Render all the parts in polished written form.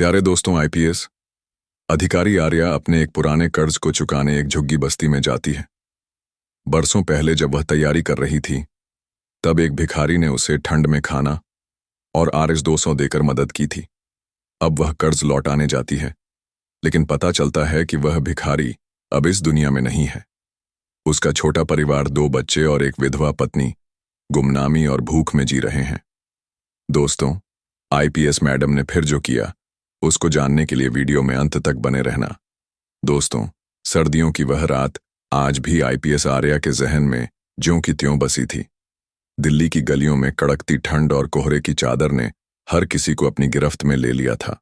प्यारे दोस्तों, आईपीएस अधिकारी आर्या अपने एक पुराने कर्ज को चुकाने एक झुग्गी बस्ती में जाती है। बरसों पहले जब वह तैयारी कर रही थी, तब एक भिखारी ने उसे ठंड में खाना और RS-200 देकर मदद की थी। अब वह कर्ज लौटाने जाती है, लेकिन पता चलता है कि वह भिखारी अब इस दुनिया में नहीं है। उसका छोटा परिवार, 2 बच्चे और एक विधवा पत्नी गुमनामी और भूख में जी रहे हैं। दोस्तों, आईपीएस मैडम ने फिर जो किया, उसको जानने के लिए वीडियो में अंत तक बने रहना। दोस्तों, सर्दियों की वह रात आज भी आईपीएस आर्या के जहन में ज्यों की त्यों बसी थी। दिल्ली की गलियों में कड़कती ठंड और कोहरे की चादर ने हर किसी को अपनी गिरफ्त में ले लिया था।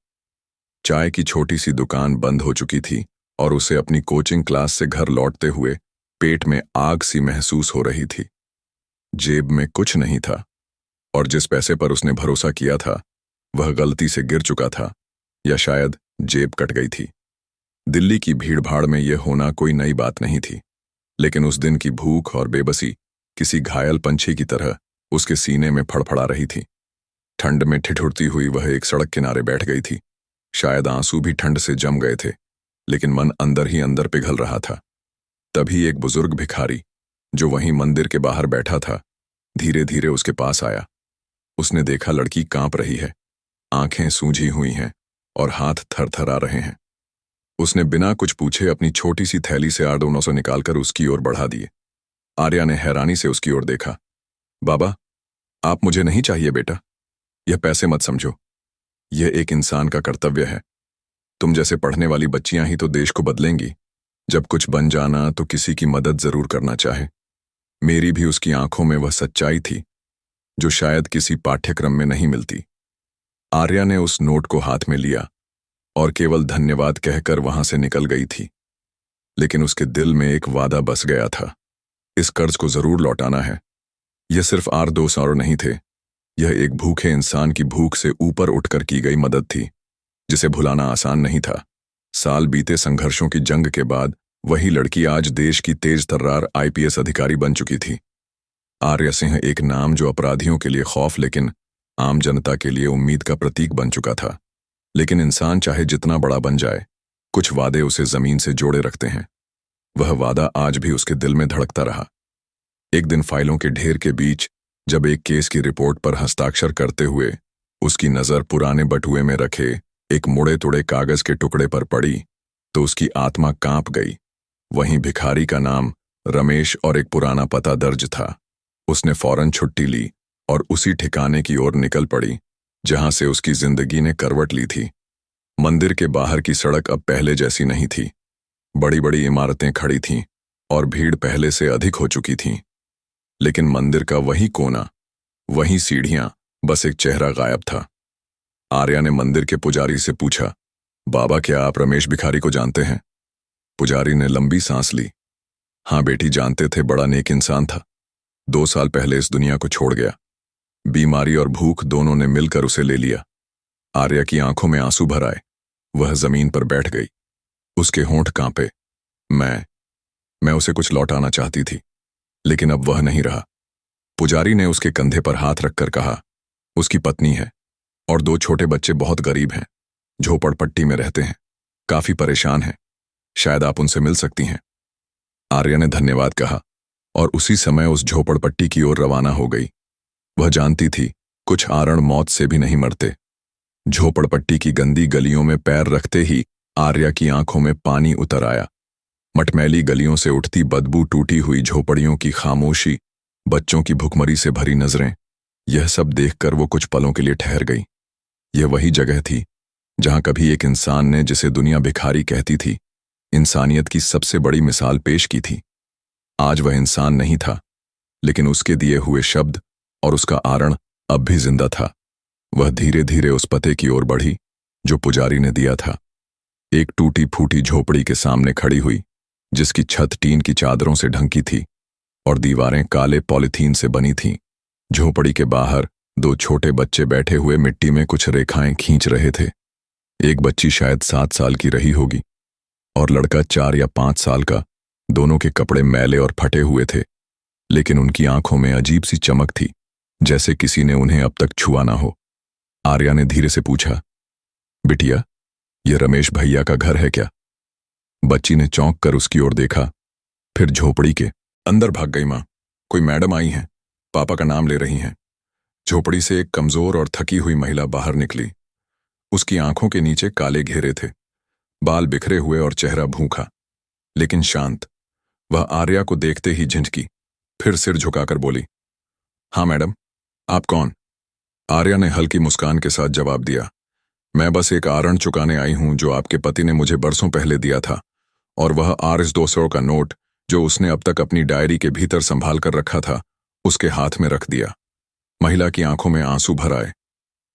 चाय की छोटी सी दुकान बंद हो चुकी थी और उसे अपनी कोचिंग क्लास से घर लौटते हुए पेट में आग सी महसूस हो रही थी। जेब में कुछ नहीं था और जिस पैसे पर उसने भरोसा किया था, वह गलती से गिर चुका था, या शायद जेब कट गई थी। दिल्ली की भीड़-भाड़ में यह होना कोई नई बात नहीं थी, लेकिन उस दिन की भूख और बेबसी किसी घायल पंछी की तरह उसके सीने में फड़फड़ा रही थी। ठंड में ठिठुरती हुई वह एक सड़क किनारे बैठ गई थी। शायद आंसू भी ठंड से जम गए थे, लेकिन मन अंदर ही अंदर पिघल रहा था। तभी एक बुजुर्ग भिखारी, जो वहीं मंदिर के बाहर बैठा था, धीरे धीरे उसके पास आया। उसने देखा लड़की कांप रही है, आंखें सूजी हुई हैं और हाथ थरथरा रहे हैं। उसने बिना कुछ पूछे अपनी छोटी सी थैली से 8-900 निकालकर उसकी ओर बढ़ा दिए। आर्या ने हैरानी से उसकी ओर देखा। बाबा, आप मुझे नहीं चाहिए बेटा, यह पैसे मत समझो, यह एक इंसान का कर्तव्य है। तुम जैसे पढ़ने वाली बच्चियां ही तो देश को बदलेंगी। जब कुछ बन जाना तो किसी की मदद जरूर करना चाहे। मेरी भी उसकी आंखों में वह सच्चाई थी जो शायद किसी पाठ्यक्रम में नहीं मिलती। आर्या ने उस नोट को हाथ में लिया और केवल धन्यवाद कहकर वहां से निकल गई थी। लेकिन उसके दिल में एक वादा बस गया था, इस कर्ज को जरूर लौटाना है। यह सिर्फ R-200 नहीं थे, यह एक भूखे इंसान की भूख से ऊपर उठकर की गई मदद थी, जिसे भुलाना आसान नहीं था। साल बीते संघर्षों की जंग के बाद वही लड़की आज देश की तेज तर्रार आईपीएस अधिकारी बन चुकी थी। आर्या सिंह एक नाम जो अपराधियों के लिए खौफ, लेकिन आम जनता के लिए उम्मीद का प्रतीक बन चुका था। लेकिन इंसान चाहे जितना बड़ा बन जाए, कुछ वादे उसे जमीन से जोड़े रखते हैं। वह वादा आज भी उसके दिल में धड़कता रहा। एक दिन फाइलों के ढेर के बीच जब एक केस की रिपोर्ट पर हस्ताक्षर करते हुए उसकी नजर पुराने बटुए में रखे एक मुड़े तुड़े कागज के टुकड़े पर पड़ी, तो उसकी आत्मा कांप गई। वहीं भिखारी का नाम रमेश और एक पुराना पता दर्ज था। उसने फौरन छुट्टी ली और उसी ठिकाने की ओर निकल पड़ी जहां से उसकी जिंदगी ने करवट ली थी। मंदिर के बाहर की सड़क अब पहले जैसी नहीं थी। बड़ी बड़ी इमारतें खड़ी थीं और भीड़ पहले से अधिक हो चुकी थी। लेकिन मंदिर का वही कोना, वही सीढ़ियां, बस एक चेहरा गायब था। आर्या ने मंदिर के पुजारी से पूछा, बाबा, क्या आप रमेश भिखारी को जानते हैं? पुजारी ने लंबी सांस ली। हाँ बेटी, जानते थे, बड़ा नेक इंसान था। 2 साल पहले इस दुनिया को छोड़ गया। बीमारी और भूख दोनों ने मिलकर उसे ले लिया। आर्या की आंखों में आंसू भर आए। वह जमीन पर बैठ गई। उसके होंठ कांपे। मैं उसे कुछ लौटाना चाहती थी, लेकिन अब वह नहीं रहा। पुजारी ने उसके कंधे पर हाथ रखकर कहा, उसकी पत्नी है और 2 छोटे बच्चे बहुत गरीब हैं, झोपड़पट्टी में रहते हैं, काफी परेशान हैं। शायद आप उनसे मिल सकती हैं। आर्या ने धन्यवाद कहा और उसी समय उस झोपड़पट्टी की ओर रवाना हो गई। वह जानती थी, कुछ आरण मौत से भी नहीं मरते। झोपड़पट्टी की गंदी गलियों में पैर रखते ही आर्या की आंखों में पानी उतर आया। मटमैली गलियों से उठती बदबू, टूटी हुई झोपड़ियों की खामोशी, बच्चों की भुखमरी से भरी नजरें, यह सब देखकर वो कुछ पलों के लिए ठहर गई। यह वही जगह थी जहां कभी एक इंसान ने, जिसे दुनिया भिखारी कहती थी, इंसानियत की सबसे बड़ी मिसाल पेश की थी। आज वह इंसान नहीं था, लेकिन उसके दिए हुए शब्द और उसका आरण अब भी जिंदा था। वह धीरे धीरे उस पते की ओर बढ़ी जो पुजारी ने दिया था। एक टूटी फूटी झोपड़ी के सामने खड़ी हुई, जिसकी छत टीन की चादरों से ढंकी थी और दीवारें काले पॉलीथीन से बनी थीं। झोपड़ी के बाहर 2 छोटे बच्चे बैठे हुए मिट्टी में कुछ रेखाएं खींच रहे थे। एक बच्ची शायद 7 साल की रही होगी और लड़का 4 या 5 साल का। दोनों के कपड़े मैले और फटे हुए थे, लेकिन उनकी आंखों में अजीब सी चमक थी, जैसे किसी ने उन्हें अब तक छुआ ना हो। आर्या ने धीरे से पूछा, बिटिया, ये रमेश भैया का घर है क्या? बच्ची ने चौंक कर उसकी ओर देखा, फिर झोपड़ी के अंदर भाग गई। माँ, कोई मैडम आई हैं, पापा का नाम ले रही हैं। झोपड़ी से एक कमजोर और थकी हुई महिला बाहर निकली। उसकी आंखों के नीचे काले घेरे थे, बाल बिखरे हुए और चेहरा भूखा लेकिन शांत। वह आर्या को देखते ही झिझकी, फिर सिर झुकाकर बोली, हाँ मैडम, आप कौन? आर्या ने हल्की मुस्कान के साथ जवाब दिया, मैं बस एक आरण चुकाने आई हूं जो आपके पति ने मुझे बरसों पहले दिया था, और वह Rs-200 का नोट जो उसने अब तक अपनी डायरी के भीतर संभाल कर रखा था, उसके हाथ में रख दिया। महिला की आंखों में आंसू भर आए।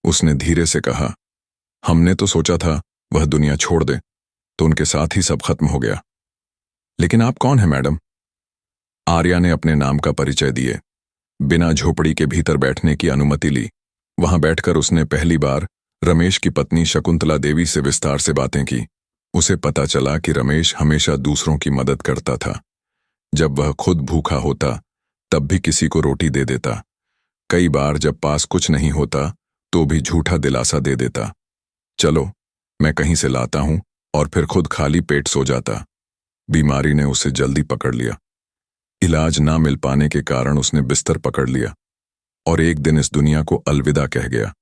उसने धीरे से कहा, हमने तो सोचा था वह दुनिया छोड़ दे तो उनके साथ ही सब खत्म हो गया। लेकिन आप कौन हैं मैडम? आर्या ने अपने नाम का परिचय दिए, बिना झोपड़ी के भीतर बैठने की अनुमति ली। वहां बैठकर उसने पहली बार रमेश की पत्नी शकुंतला देवी से विस्तार से बातें की। उसे पता चला कि रमेश हमेशा दूसरों की मदद करता था। जब वह खुद भूखा होता तब भी किसी को रोटी दे देता। कई बार जब पास कुछ नहीं होता तो भी झूठा दिलासा दे देता, चलो मैं कहीं से लाता हूं, और फिर खुद खाली पेट सो जाता। बीमारी ने उसे जल्दी पकड़ लिया। इलाज ना मिल पाने के कारण उसने बिस्तर पकड़ लिया और एक दिन इस दुनिया को अलविदा कह गया।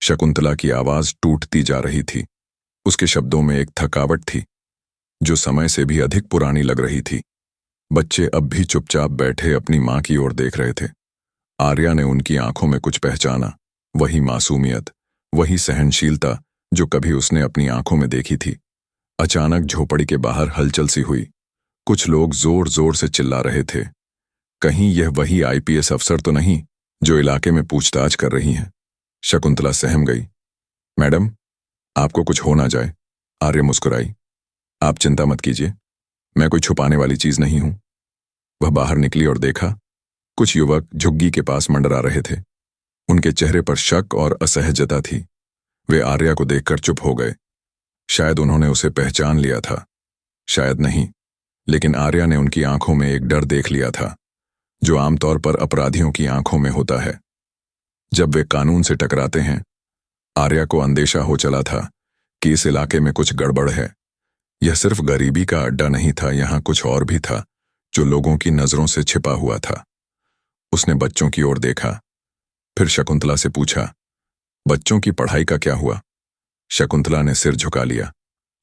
शकुंतला की आवाज टूटती जा रही थी। उसके शब्दों में एक थकावट थी जो समय से भी अधिक पुरानी लग रही थी। बच्चे अब भी चुपचाप बैठे अपनी मां की ओर देख रहे थे। आर्या ने उनकी आंखों में कुछ पहचाना, वही मासूमियत, वही सहनशीलता जो कभी उसने अपनी आंखों में देखी थी। अचानक झोपड़ी के बाहर हलचल सी हुई। कुछ लोग जोर जोर से चिल्ला रहे थे, कहीं यह वही आईपीएस अफसर तो नहीं जो इलाके में पूछताछ कर रही हैं। शकुंतला सहम गई। मैडम, आपको कुछ हो ना जाए। आर्या मुस्कुराई, आप चिंता मत कीजिए, मैं कोई छुपाने वाली चीज नहीं हूं। वह बाहर निकली और देखा, कुछ युवक झुग्गी के पास मंडरा रहे थे। उनके चेहरे पर शक और असहजता थी। वे आर्या को देखकर चुप हो गए। शायद उन्होंने उसे पहचान लिया था, शायद नहीं, लेकिन आर्या ने उनकी आंखों में एक डर देख लिया था जो आमतौर पर अपराधियों की आंखों में होता है जब वे कानून से टकराते हैं। आर्या को अंदेशा हो चला था कि इस इलाके में कुछ गड़बड़ है। यह सिर्फ गरीबी का अड्डा नहीं था, यहां कुछ और भी था जो लोगों की नजरों से छिपा हुआ था। उसने बच्चों की ओर देखा, फिर शकुंतला से पूछा, बच्चों की पढ़ाई का क्या हुआ? शकुंतला ने सिर झुका लिया।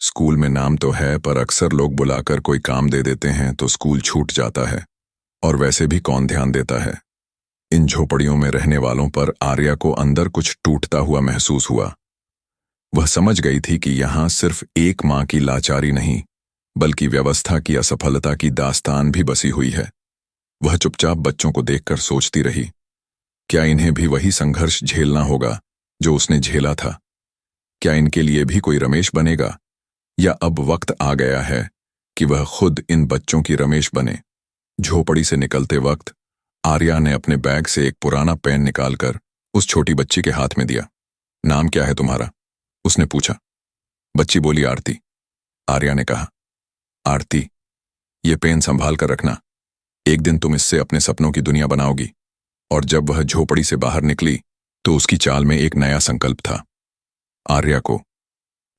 स्कूल में नाम तो है, पर अक्सर लोग बुलाकर कोई काम दे देते हैं तो स्कूल छूट जाता है, और वैसे भी कौन ध्यान देता है। इन झोपड़ियों में रहने वालों पर आर्या को अंदर कुछ टूटता हुआ महसूस हुआ। वह समझ गई थी कि यहां सिर्फ एक मां की लाचारी नहीं, बल्कि व्यवस्था की असफलता की दास्तान भी बसी हुई है। वह चुपचाप बच्चों को देखकर सोचती रही, क्या इन्हें भी वही संघर्ष झेलना होगा जो उसने झेला था? क्या इनके लिए भी कोई रमेश बनेगा, या अब वक्त आ गया है कि वह खुद इन बच्चों की रमेश बने? झोपड़ी से निकलते वक्त आर्या ने अपने बैग से एक पुराना पेन निकालकर उस छोटी बच्ची के हाथ में दिया। नाम क्या है तुम्हारा? उसने पूछा। बच्ची बोली, आरती। आर्या ने कहा, आरती, ये पेन संभाल कर रखना, एक दिन तुम इससे अपने सपनों की दुनिया बनाओगी। और जब वह झोपड़ी से बाहर निकली तो उसकी चाल में एक नया संकल्प था। आर्या को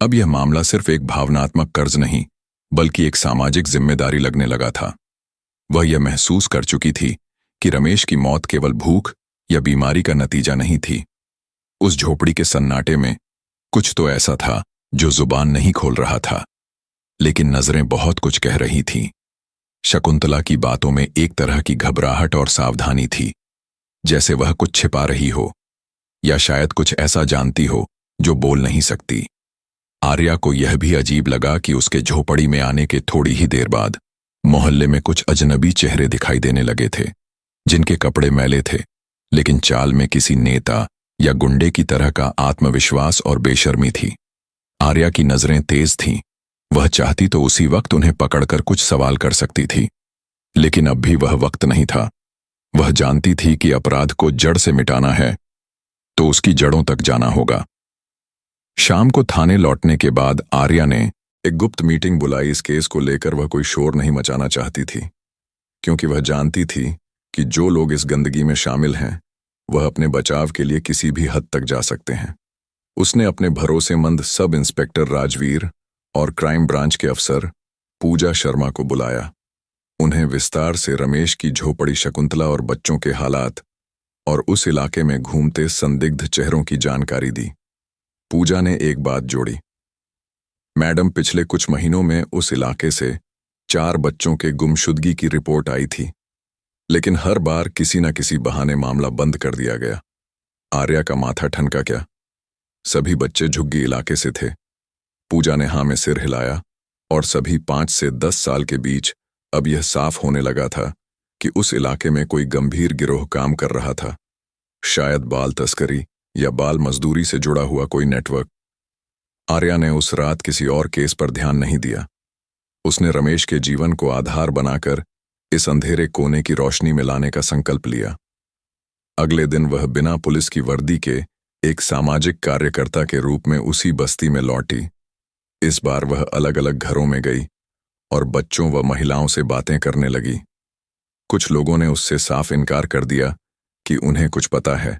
अब यह मामला सिर्फ एक भावनात्मक कर्ज नहीं, बल्कि एक सामाजिक जिम्मेदारी लगने लगा था। वह यह महसूस कर चुकी थी कि रमेश की मौत केवल भूख या बीमारी का नतीजा नहीं थी। उस झोपड़ी के सन्नाटे में कुछ तो ऐसा था जो जुबान नहीं खोल रहा था, लेकिन नजरें बहुत कुछ कह रही थीं। शकुंतला की बातों में एक तरह की घबराहट और सावधानी थी, जैसे वह कुछ छिपा रही हो, या शायद कुछ ऐसा जानती हो जो बोल नहीं सकती। आर्या को यह भी अजीब लगा कि उसके झोपड़ी में आने के थोड़ी ही देर बाद मोहल्ले में कुछ अजनबी चेहरे दिखाई देने लगे थे, जिनके कपड़े मैले थे, लेकिन चाल में किसी नेता या गुंडे की तरह का आत्मविश्वास और बेशर्मी थी। आर्या की नजरें तेज थीं। वह चाहती तो उसी वक्त उन्हें पकड़कर कुछ सवाल कर सकती थी, लेकिन अब भी वह वक्त नहीं था। वह जानती थी कि अपराध को जड़ से मिटाना है तो उसकी जड़ों तक जाना होगा। शाम को थाने लौटने के बाद आर्या ने एक गुप्त मीटिंग बुलाई। इस केस को लेकर वह कोई शोर नहीं मचाना चाहती थी, क्योंकि वह जानती थी कि जो लोग इस गंदगी में शामिल हैं वह अपने बचाव के लिए किसी भी हद तक जा सकते हैं। उसने अपने भरोसेमंद सब इंस्पेक्टर राजवीर और क्राइम ब्रांच के अफसर पूजा शर्मा को बुलाया। उन्हें विस्तार से रमेश की झोपड़ी शकुंतला और बच्चों के हालात और उस इलाके में घूमते संदिग्ध चेहरों की जानकारी दी। पूजा ने एक बात जोड़ी, मैडम, पिछले कुछ महीनों में उस इलाके से 4 बच्चों के गुमशुदगी की रिपोर्ट आई थी, लेकिन हर बार किसी न किसी बहाने मामला बंद कर दिया गया। आर्या का माथा ठनका। क्या सभी बच्चे झुग्गी इलाके से थे? पूजा ने हाँ में सिर हिलाया। और सभी 5 से 10 साल के बीच। अब यह साफ होने लगा था कि उस इलाके में कोई गंभीर गिरोह काम कर रहा था, शायद बाल तस्करी या बाल मजदूरी से जुड़ा हुआ कोई नेटवर्क। आर्या ने उस रात किसी और केस पर ध्यान नहीं दिया। उसने रमेश के जीवन को आधार बनाकर इस अंधेरे कोने की रोशनी में लाने का संकल्प लिया। अगले दिन वह बिना पुलिस की वर्दी के एक सामाजिक कार्यकर्ता के रूप में उसी बस्ती में लौटी। इस बार वह अलग अलग घरों में गई और बच्चों व महिलाओं से बातें करने लगी। कुछ लोगों ने उससे साफ इनकार कर दिया कि उन्हें कुछ पता है,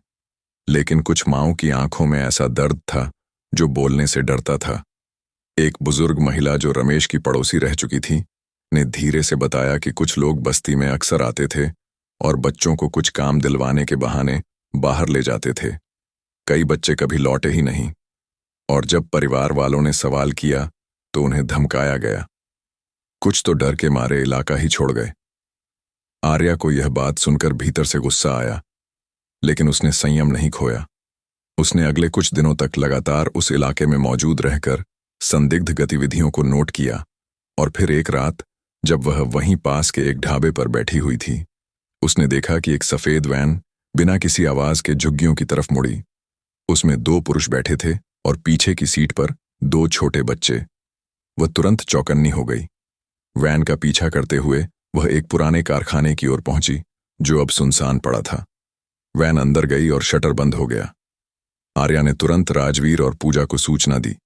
लेकिन कुछ माँओं की आंखों में ऐसा दर्द था जो बोलने से डरता था। एक बुजुर्ग महिला जो रमेश की पड़ोसी रह चुकी थी ने धीरे से बताया कि कुछ लोग बस्ती में अक्सर आते थे और बच्चों को कुछ काम दिलवाने के बहाने बाहर ले जाते थे। कई बच्चे कभी लौटे ही नहीं, और जब परिवार वालों ने सवाल किया तो उन्हें धमकाया गया। कुछ तो डर के मारे इलाका ही छोड़ गए। आर्या को यह बात सुनकर भीतर से गुस्सा आया, लेकिन उसने संयम नहीं खोया। उसने अगले कुछ दिनों तक लगातार उस इलाके में मौजूद रहकर संदिग्ध गतिविधियों को नोट किया, और फिर एक रात जब वह वहीं पास के एक ढाबे पर बैठी हुई थी, उसने देखा कि एक सफेद वैन बिना किसी आवाज के झुग्गियों की तरफ मुड़ी। उसमें 2 पुरुष बैठे थे और पीछे की सीट पर 2 छोटे बच्चे। वह तुरंत चौकन्नी हो गई। वैन का पीछा करते हुए वह एक पुराने कारखाने की ओर पहुंची जो अब सुनसान पड़ा था। वैन अंदर गई और शटर बंद हो गया। आर्या ने तुरंत राजवीर और पूजा को सूचना दी।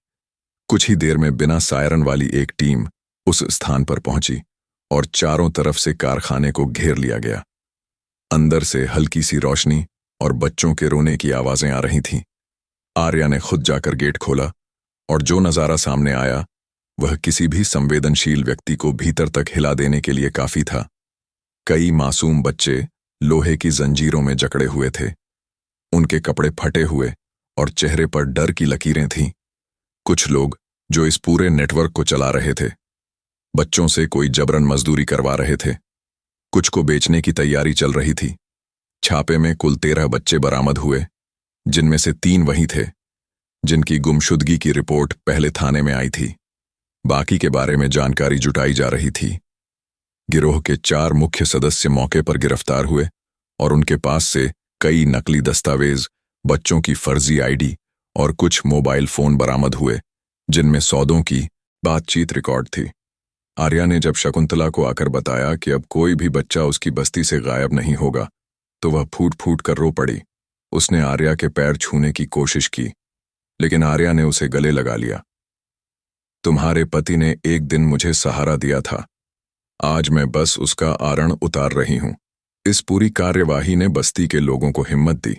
कुछ ही देर में बिना सायरन वाली एक टीम उस स्थान पर पहुंची और चारों तरफ से कारखाने को घेर लिया गया। अंदर से हल्की सी रोशनी और बच्चों के रोने की आवाजें आ रही थीं। आर्या ने खुद जाकर गेट खोला, और जो नजारा सामने आया वह किसी भी संवेदनशील व्यक्ति को भीतर तक हिला देने के लिए काफी था। कई मासूम बच्चे लोहे की जंजीरों में जकड़े हुए थे। उनके कपड़े फटे हुए और चेहरे पर डर की लकीरें थीं। कुछ लोग जो इस पूरे नेटवर्क को चला रहे थे। बच्चों से कोई जबरन मजदूरी करवा रहे थे, कुछ को बेचने की तैयारी चल रही थी। छापे में कुल 13 बच्चे बरामद हुए, जिनमें से 3 वही थे जिनकी गुमशुदगी की रिपोर्ट पहले थाने में आई थी। बाकी के बारे में जानकारी जुटाई जा रही थी। गिरोह के 4 मुख्य सदस्य मौके पर गिरफ्तार हुए और उनके पास से कई नकली दस्तावेज, बच्चों की फर्जी आईडी और कुछ मोबाइल फोन बरामद हुए, जिनमें सौदों की बातचीत रिकॉर्ड थी। आर्या ने जब शकुंतला को आकर बताया कि अब कोई भी बच्चा उसकी बस्ती से गायब नहीं होगा, तो वह फूट फूट कर रो पड़ी। उसने आर्या के पैर छूने की कोशिश की, लेकिन आर्या ने उसे गले लगा लिया। तुम्हारे पति ने एक दिन मुझे सहारा दिया था, आज मैं बस उसका आरण उतार रही हूं। इस पूरी कार्यवाही ने बस्ती के लोगों को हिम्मत दी।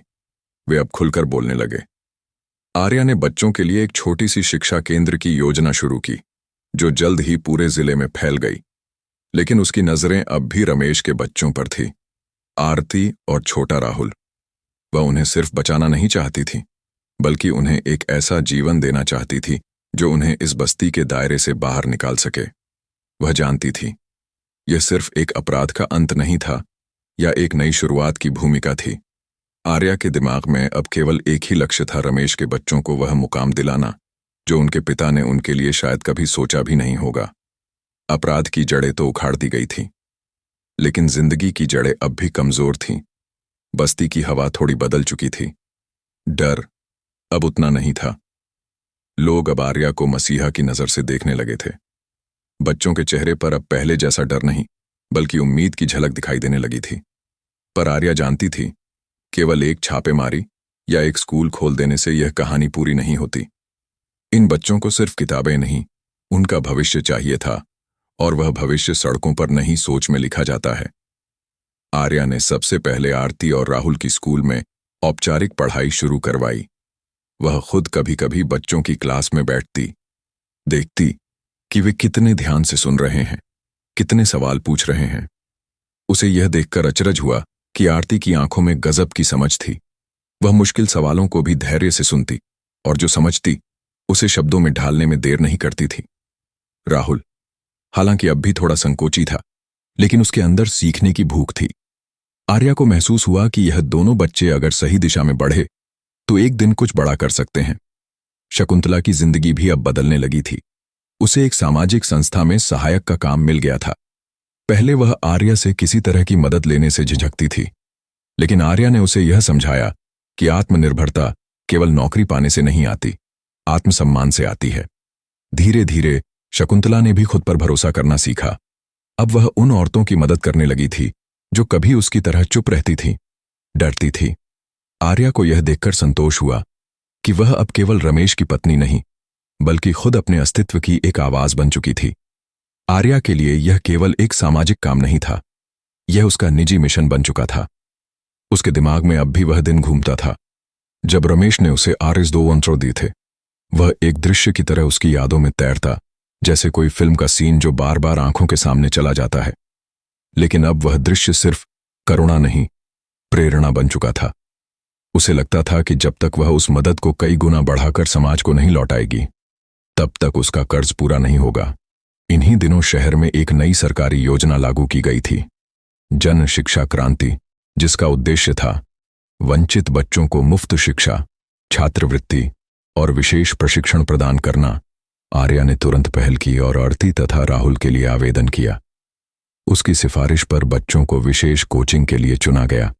वे अब खुलकर बोलने लगे। आर्या ने बच्चों के लिए एक छोटी सी शिक्षा केंद्र की योजना शुरू की, जो जल्द ही पूरे जिले में फैल गई। लेकिन उसकी नजरें अब भी रमेश के बच्चों पर थी, आरती और छोटा राहुल। वह उन्हें सिर्फ बचाना नहीं चाहती थी, बल्कि उन्हें एक ऐसा जीवन देना चाहती थी जो उन्हें इस बस्ती के दायरे से बाहर निकाल सके। वह जानती थी यह सिर्फ एक अपराध का अंत नहीं था या एक नई शुरुआत की भूमिका थी। आर्या के दिमाग में अब केवल एक ही लक्ष्य था, रमेश के बच्चों को वह मुकाम दिलाना जो उनके पिता ने उनके लिए शायद कभी सोचा भी नहीं होगा। अपराध की जड़ें तो उखाड़ दी गई थीं, लेकिन जिंदगी की जड़ें अब भी कमजोर थीं। बस्ती की हवा थोड़ी बदल चुकी थी। डर अब उतना नहीं था। लोग अब आर्या को मसीहा की नजर से देखने लगे थे। बच्चों के चेहरे पर अब पहले जैसा डर नहीं, बल्कि उम्मीद की झलक दिखाई देने लगी थी। पर आर्या जानती थी, केवल एक छापेमारी या एक स्कूल खोल देने से यह कहानी पूरी नहीं होती। इन बच्चों को सिर्फ किताबें नहीं, उनका भविष्य चाहिए था, और वह भविष्य सड़कों पर नहीं सोच में लिखा जाता है। आर्या ने सबसे पहले आरती और राहुल की स्कूल में औपचारिक पढ़ाई शुरू करवाई। वह खुद कभी कभी बच्चों की क्लास में बैठती, देखती कि वे कितने ध्यान से सुन रहे हैं, कितने सवाल पूछ रहे हैं। उसे यह देखकर अचरज हुआ कि आरती की आंखों में गजब की समझ थी। वह मुश्किल सवालों को भी धैर्य से सुनती और जो समझती उसे शब्दों में ढालने में देर नहीं करती थी। राहुल हालांकि अब भी थोड़ा संकोची था, लेकिन उसके अंदर सीखने की भूख थी। आर्या को महसूस हुआ कि यह दोनों बच्चे अगर सही दिशा में बढ़े तो एक दिन कुछ बड़ा कर सकते हैं। शकुंतला की जिंदगी भी अब बदलने लगी थी। उसे एक सामाजिक संस्था में सहायक का काम मिल गया था। पहले वह आर्या से किसी तरह की मदद लेने से झिझकती थी, लेकिन आर्या ने उसे यह समझाया कि आत्मनिर्भरता केवल नौकरी पाने से नहीं आती, आत्मसम्मान से आती है। धीरे धीरे शकुंतला ने भी खुद पर भरोसा करना सीखा। अब वह उन औरतों की मदद करने लगी थी जो कभी उसकी तरह चुप रहती थी, डरती थी। आर्या को यह देखकर संतोष हुआ कि वह अब केवल रमेश की पत्नी नहीं, बल्कि खुद अपने अस्तित्व की एक आवाज बन चुकी थी। आर्या के लिए यह केवल एक सामाजिक काम नहीं था, यह उसका निजी मिशन बन चुका था। उसके दिमाग में अब भी वह दिन घूमता था जब रमेश ने उसे RS2 इंट्रो दी थे। वह एक दृश्य की तरह उसकी यादों में तैरता, जैसे कोई फिल्म का सीन जो बार बार आंखों के सामने चला जाता है। लेकिन अब वह दृश्य सिर्फ करुणा नहीं, प्रेरणा बन चुका था। उसे लगता था कि जब तक वह उस मदद को कई गुना बढ़ाकर समाज को नहीं लौटाएगी, तब तक उसका कर्ज पूरा नहीं होगा। इन्हीं दिनों शहर में एक नई सरकारी योजना लागू की गई थी, जन शिक्षा क्रांति, जिसका उद्देश्य था वंचित बच्चों को मुफ्त शिक्षा, छात्रवृत्ति और विशेष प्रशिक्षण प्रदान करना। आर्या ने तुरंत पहल की और आरती तथा राहुल के लिए आवेदन किया। उसकी सिफारिश पर बच्चों को विशेष कोचिंग के लिए चुना गया।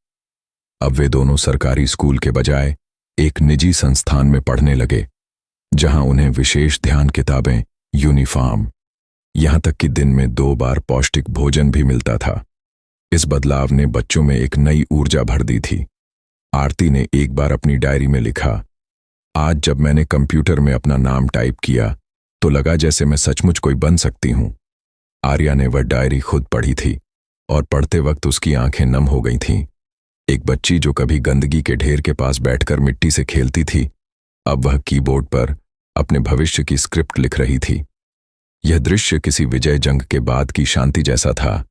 अब वे दोनों सरकारी स्कूल के बजाय एक निजी संस्थान में पढ़ने लगे, जहां उन्हें विशेष ध्यान किताबें, यूनिफॉर्म, यहां तक कि दिन में 2 बार पौष्टिक भोजन भी मिलता था। इस बदलाव ने बच्चों में एक नई ऊर्जा भर दी थी। आरती ने एक बार अपनी डायरी में लिखा, आज जब मैंने कंप्यूटर में अपना नाम टाइप किया तो लगा जैसे मैं सचमुच कोई बन सकती हूं। आर्या ने वह डायरी खुद पढ़ी थी और पढ़ते वक्त उसकी आंखें नम हो गई थीं। एक बच्ची जो कभी गंदगी के ढेर के पास बैठकर मिट्टी से खेलती थी, अब वह कीबोर्ड पर अपने भविष्य की स्क्रिप्ट लिख रही थी। यह दृश्य किसी विजय जंग के बाद की शांति जैसा था,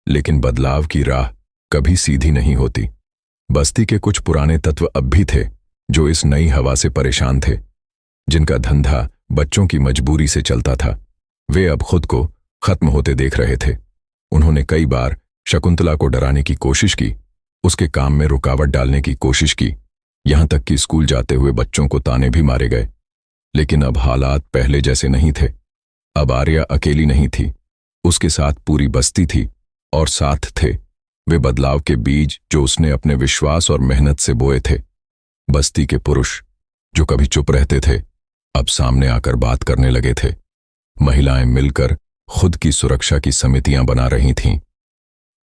लेकिन बदलाव की राह कभी सीधी नहीं होती। बस्ती के कुछ पुराने तत्व अब भी थे जो इस नई हवा से परेशान थे, जिनका धंधा बच्चों की मजबूरी से चलता था। वे अब खुद को खत्म होते देख रहे थे। उन्होंने कई बार शकुंतला को डराने की कोशिश की, उसके काम में रुकावट डालने की कोशिश की, यहां तक कि स्कूल जाते हुए बच्चों को ताने भी मारे गए। लेकिन अब हालात पहले जैसे नहीं थे। अब आर्या अकेली नहीं थी, उसके साथ पूरी बस्ती थी और साथ थे वे बदलाव के बीज जो उसने अपने विश्वास और मेहनत से बोए थे। बस्ती के पुरुष जो कभी चुप रहते थे, अब सामने आकर बात करने लगे थे। महिलाएं मिलकर खुद की सुरक्षा की समितियां बना रही थीं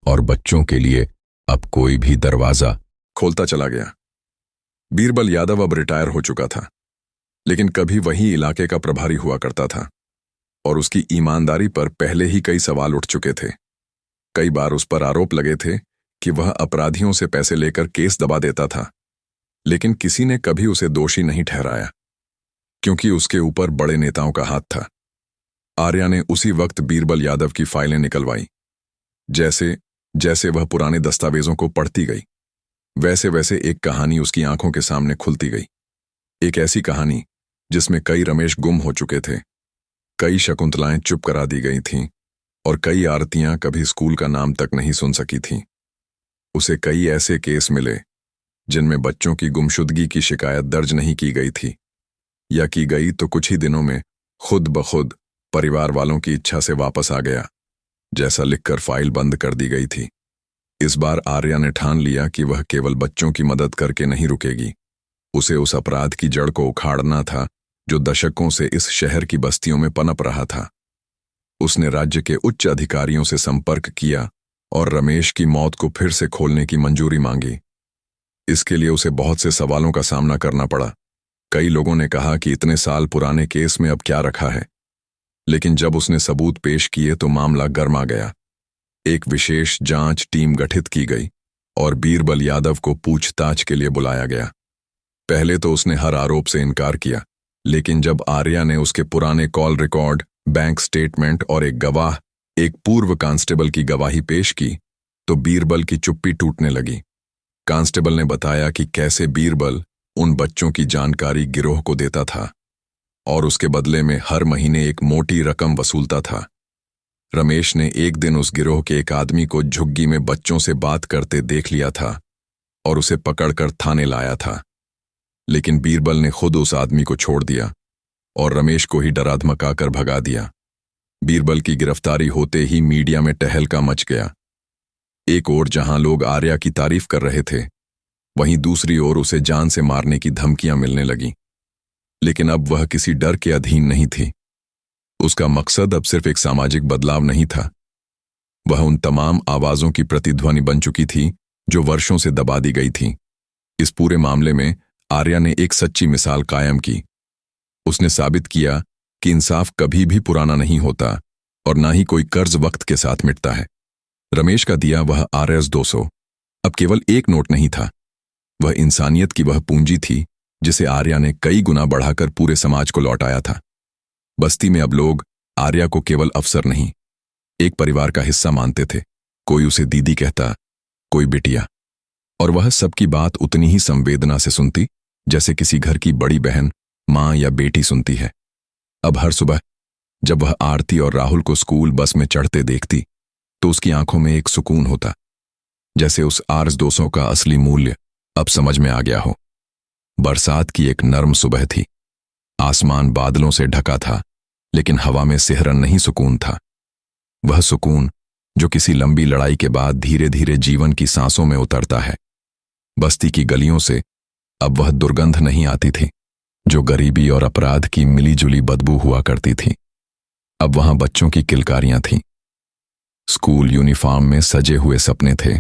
और बच्चों के लिए अब कोई भी दरवाजा खोलता चला गया। बीरबल यादव अब रिटायर हो चुका था, लेकिन कभी वही इलाके का प्रभारी हुआ करता था और उसकी ईमानदारी पर पहले ही कई सवाल उठ चुके थे। कई बार उस पर आरोप लगे थे कि वह अपराधियों से पैसे लेकर केस दबा देता था, लेकिन किसी ने कभी उसे दोषी नहीं ठहराया, क्योंकि उसके ऊपर बड़े नेताओं का हाथ था। आर्या ने उसी वक्त बीरबल यादव की फाइलें निकलवाई। जैसे जैसे वह पुराने दस्तावेजों को पढ़ती गई, वैसे वैसे एक कहानी उसकी आंखों के सामने खुलती गई। एक ऐसी कहानी जिसमें कई रमेश गुम हो चुके थे, कई शकुंतलाएं चुप करा दी गई थीं और कई आरतियां कभी स्कूल का नाम तक नहीं सुन सकी थीं। उसे कई ऐसे केस मिले जिनमें बच्चों की गुमशुदगी की शिकायत दर्ज नहीं की गई थी, या की गई तो कुछ ही दिनों में खुद ब खुद परिवार वालों की इच्छा से वापस आ गया, जैसा लिखकर फाइल बंद कर दी गई थी। इस बार आर्या ने ठान लिया कि वह केवल बच्चों की मदद करके नहीं रुकेगी। उसे उस अपराध की जड़ को उखाड़ना था जो दशकों से इस शहर की बस्तियों में पनप रहा था। उसने राज्य के उच्च अधिकारियों से संपर्क किया और रमेश की मौत को फिर से खोलने की मंजूरी मांगी। इसके लिए उसे बहुत से सवालों का सामना करना पड़ा। कई लोगों ने कहा कि इतने साल पुराने केस में अब क्या रखा है, लेकिन जब उसने सबूत पेश किए तो मामला गर्मा गया। एक विशेष जांच टीम गठित की गई और बीरबल यादव को पूछताछ के लिए बुलाया गया। पहले तो उसने हर आरोप से इनकार किया, लेकिन जब आर्या ने उसके पुराने कॉल रिकॉर्ड, बैंक स्टेटमेंट और एक गवाह, एक पूर्व कांस्टेबल की गवाही पेश की, तो बीरबल की चुप्पी टूटने लगी। कांस्टेबल ने बताया कि कैसे बीरबल उन बच्चों की जानकारी गिरोह को देता था और उसके बदले में हर महीने एक मोटी रकम वसूलता था। रमेश ने एक दिन उस गिरोह के एक आदमी को झुग्गी में बच्चों से बात करते देख लिया था और उसे पकड़कर थाने लाया था, लेकिन बीरबल ने खुद उस आदमी को छोड़ दिया और रमेश को ही डरा धमकाकर भगा दिया। बीरबल की गिरफ्तारी होते ही मीडिया में टहलका मच गया। एक ओर जहां लोग आर्या की तारीफ कर रहे थे, वहीं दूसरी ओर उसे जान से मारने की धमकियां मिलने लगीं। लेकिन अब वह किसी डर के अधीन नहीं थी। उसका मकसद अब सिर्फ एक सामाजिक बदलाव नहीं था, वह उन तमाम आवाजों की प्रतिध्वनि बन चुकी थी जो वर्षों से दबा दी गई थी। इस पूरे मामले में आर्या ने एक सच्ची मिसाल कायम की। उसने साबित किया कि इंसाफ कभी भी पुराना नहीं होता और ना ही कोई कर्ज वक्त के साथ मिटता है। रमेश का दिया वह RS 200 अब केवल एक नोट नहीं था, वह इंसानियत की वह पूंजी थी जिसे आर्या ने कई गुना बढ़ाकर पूरे समाज को लौटाया था। बस्ती में अब लोग आर्या को केवल अफसर नहीं, एक परिवार का हिस्सा मानते थे। कोई उसे दीदी कहता, कोई बिटिया, और वह सबकी बात उतनी ही संवेदना से सुनती जैसे किसी घर की बड़ी बहन, मां या बेटी सुनती है। अब हर सुबह जब वह आरती और राहुल को स्कूल बस में चढ़ते देखती तो उसकी आंखों में एक सुकून होता, जैसे उस RS 200 का असली मूल्य अब समझ में आ गया हो। बरसात की एक नर्म सुबह थी। आसमान बादलों से ढका था, लेकिन हवा में सिहरन नहीं, सुकून था। वह सुकून जो किसी लंबी लड़ाई के बाद धीरे धीरे जीवन की सांसों में उतरता है। बस्ती की गलियों से अब वह दुर्गंध नहीं आती थी जो गरीबी और अपराध की मिलीजुली बदबू हुआ करती थी। अब वहां बच्चों की किलकारियां थीं। स्कूल यूनिफॉर्म में सजे हुए सपने थे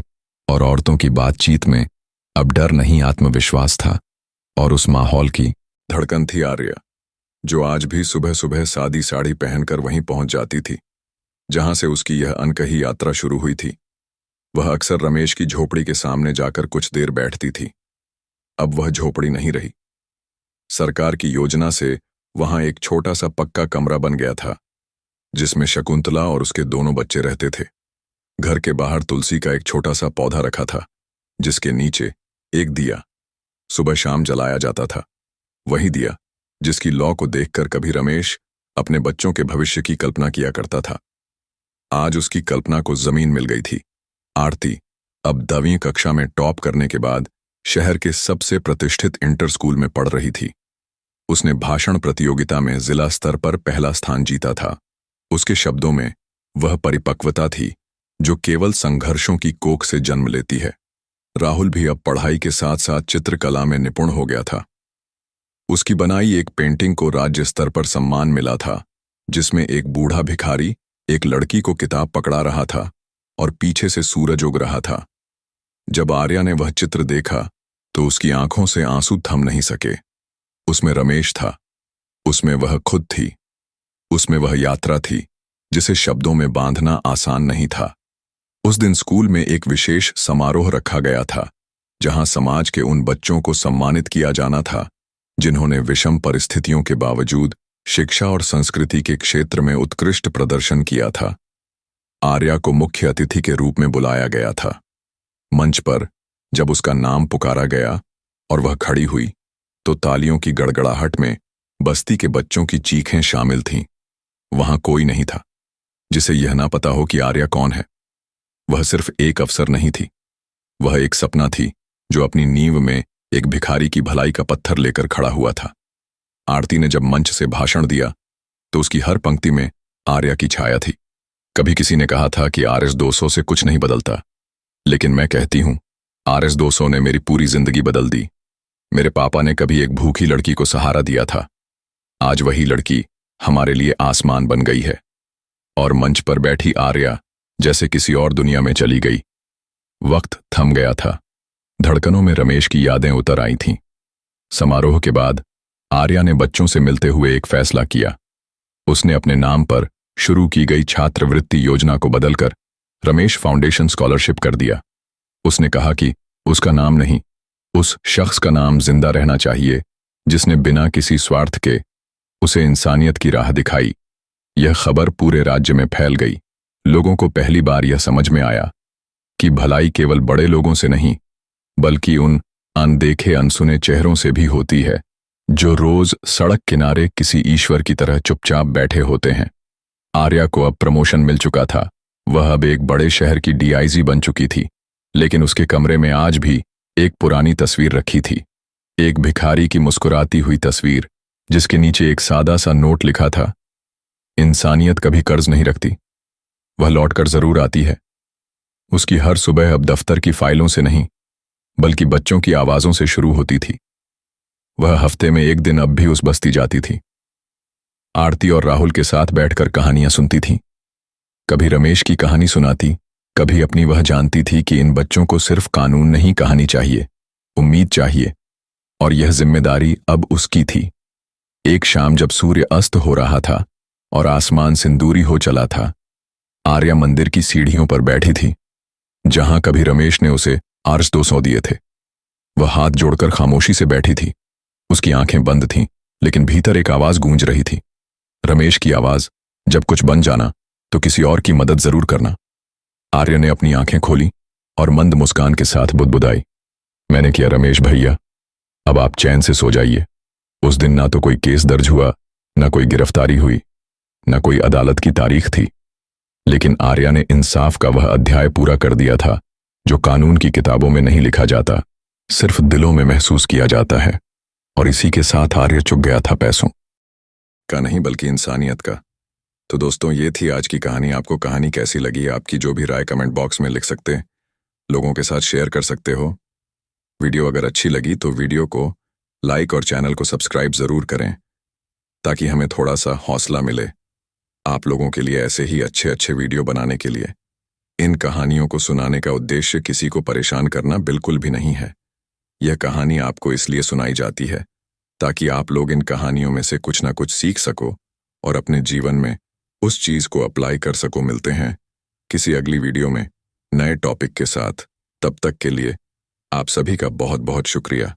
और औरतों की बातचीत में अब डर नहीं, आत्मविश्वास था। और उस माहौल की धड़कन थी आर्या, जो आज भी सुबह सुबह सादी साड़ी पहनकर वहीं पहुंच जाती थी जहां से उसकी यह अनकही यात्रा शुरू हुई थी। वह अक्सर रमेश की झोपड़ी के सामने जाकर कुछ देर बैठती थी। अब वह झोपड़ी नहीं रही। सरकार की योजना से वहां एक छोटा सा पक्का कमरा बन गया था जिसमें शकुंतला और उसके दोनों बच्चे रहते थे। घर के बाहर तुलसी का एक छोटा सा पौधा रखा था जिसके नीचे एक दिया सुबह शाम जलाया जाता था। वही दिया जिसकी लौ को देखकर कभी रमेश अपने बच्चों के भविष्य की कल्पना किया करता था। आज उसकी कल्पना को जमीन मिल गई थी। आरती अब 10वीं कक्षा में टॉप करने के बाद शहर के सबसे प्रतिष्ठित इंटर स्कूल में पढ़ रही थी। उसने भाषण प्रतियोगिता में जिला स्तर पर पहला स्थान जीता था। उसके शब्दों में वह परिपक्वता थी जो केवल संघर्षों की कोख से जन्म लेती है। राहुल भी अब पढ़ाई के साथ साथ चित्रकला में निपुण हो गया था। उसकी बनाई एक पेंटिंग को राज्य स्तर पर सम्मान मिला था, जिसमें एक बूढ़ा भिखारी एक लड़की को किताब पकड़ा रहा था और पीछे से सूरज उग रहा था। जब आर्या ने वह चित्र देखा तो उसकी आंखों से आंसू थम नहीं सके। उसमें रमेश था, उसमें वह खुद थी, उसमें वह यात्रा थी जिसे शब्दों में बांधना आसान नहीं था। उस दिन स्कूल में एक विशेष समारोह रखा गया था जहां समाज के उन बच्चों को सम्मानित किया जाना था जिन्होंने विषम परिस्थितियों के बावजूद शिक्षा और संस्कृति के क्षेत्र में उत्कृष्ट प्रदर्शन किया था। आर्या को मुख्य अतिथि के रूप में बुलाया गया था। मंच पर जब उसका नाम पुकारा गया और वह खड़ी हुई तो तालियों की गड़गड़ाहट में बस्ती के बच्चों की चीखें शामिल थीं। वहां कोई नहीं था जिसे यह ना पता हो कि आर्या कौन है। वह सिर्फ एक अफसर नहीं थी, वह एक सपना थी जो अपनी नींव में एक भिखारी की भलाई का पत्थर लेकर खड़ा हुआ था। आरती ने जब मंच से भाषण दिया तो उसकी हर पंक्ति में आर्या की छाया थी। कभी किसी ने कहा था कि RS 200 से कुछ नहीं बदलता, लेकिन मैं कहती हूं RS 200 ने मेरी पूरी जिंदगी बदल दी। मेरे पापा ने कभी एक भूखी लड़की को सहारा दिया था, आज वही लड़की हमारे लिए आसमान बन गई है। और मंच पर बैठी आर्या जैसे किसी और दुनिया में चली गई। वक्त थम गया था। धड़कनों में रमेश की यादें उतर आई थीं। समारोह के बाद आर्या ने बच्चों से मिलते हुए एक फैसला किया। उसने अपने नाम पर शुरू की गई छात्रवृत्ति योजना को बदलकर रमेश फाउंडेशन स्कॉलरशिप कर दिया। उसने कहा कि उसका नाम नहीं, उस शख्स का नाम जिंदा रहना चाहिए जिसने बिना किसी स्वार्थ के उसे इंसानियत की राह दिखाई। यह खबर पूरे राज्य में फैल गई। लोगों को पहली बार यह समझ में आया कि भलाई केवल बड़े लोगों से नहीं बल्कि उन अनदेखे अनसुने चेहरों से भी होती है जो रोज सड़क किनारे किसी ईश्वर की तरह चुपचाप बैठे होते हैं। आर्या को अब प्रमोशन मिल चुका था। वह अब एक बड़े शहर की डीआईजी बन चुकी थी, लेकिन उसके कमरे में आज भी एक पुरानी तस्वीर रखी थी। एक भिखारी की मुस्कुराती हुई तस्वीर जिसके नीचे एक सादा सा नोट लिखा था, इंसानियत कभी कर्ज नहीं रखती, वह लौटकर जरूर आती है। उसकी हर सुबह अब दफ्तर की फाइलों से नहीं बल्कि बच्चों की आवाजों से शुरू होती थी। वह हफ्ते में एक दिन अब भी उस बस्ती जाती थी। आरती और राहुल के साथ बैठकर कहानियां सुनती थी। कभी रमेश की कहानी सुनाती, कभी अपनी। वह जानती थी कि इन बच्चों को सिर्फ कानून नहीं, कहानी चाहिए, उम्मीद चाहिए, और यह जिम्मेदारी अब उसकी थी। एक शाम जब सूर्य अस्त हो रहा था और आसमान सिंदूरी हो चला था, आर्या मंदिर की सीढ़ियों पर बैठी थी जहां कभी रमेश ने उसे आर्स 200 दिए थे। वह हाथ जोड़कर खामोशी से बैठी थी। उसकी आंखें बंद थीं, लेकिन भीतर एक आवाज गूंज रही थी, रमेश की आवाज, जब कुछ बन जाना तो किसी और की मदद जरूर करना। आर्या ने अपनी आंखें खोली और मंद मुस्कान के साथ बुदबुदाई, मैंने किया रमेश भैया, अब आप चैन से सो जाइए। उस दिन ना तो कोई केस दर्ज हुआ, ना कोई गिरफ्तारी हुई, ना कोई अदालत की तारीख थी, लेकिन आर्या ने इंसाफ का वह अध्याय पूरा कर दिया था जो कानून की किताबों में नहीं लिखा जाता, सिर्फ दिलों में महसूस किया जाता है। और इसी के साथ आर्या चुक गया था पैसों का नहीं बल्कि इंसानियत का। तो दोस्तों, ये थी आज की कहानी। आपको कहानी कैसी लगी? आपकी जो भी राय कमेंट बॉक्स में लिख सकते, लोगों के साथ शेयर कर सकते हो। वीडियो अगर अच्छी लगी तो वीडियो को लाइक और चैनल को सब्सक्राइब जरूर करें ताकि हमें थोड़ा सा हौसला मिले आप लोगों के लिए ऐसे ही अच्छे अच्छे वीडियो बनाने के लिए। इन कहानियों को सुनाने का उद्देश्य किसी को परेशान करना बिल्कुल भी नहीं है। यह कहानी आपको इसलिए सुनाई जाती है ताकि आप लोग इन कहानियों में से कुछ ना कुछ सीख सको और अपने जीवन में उस चीज को अप्लाई कर सको। मिलते हैं किसी अगली वीडियो में नए टॉपिक के साथ। तब तक के लिए आप सभी का बहुत बहुत शुक्रिया।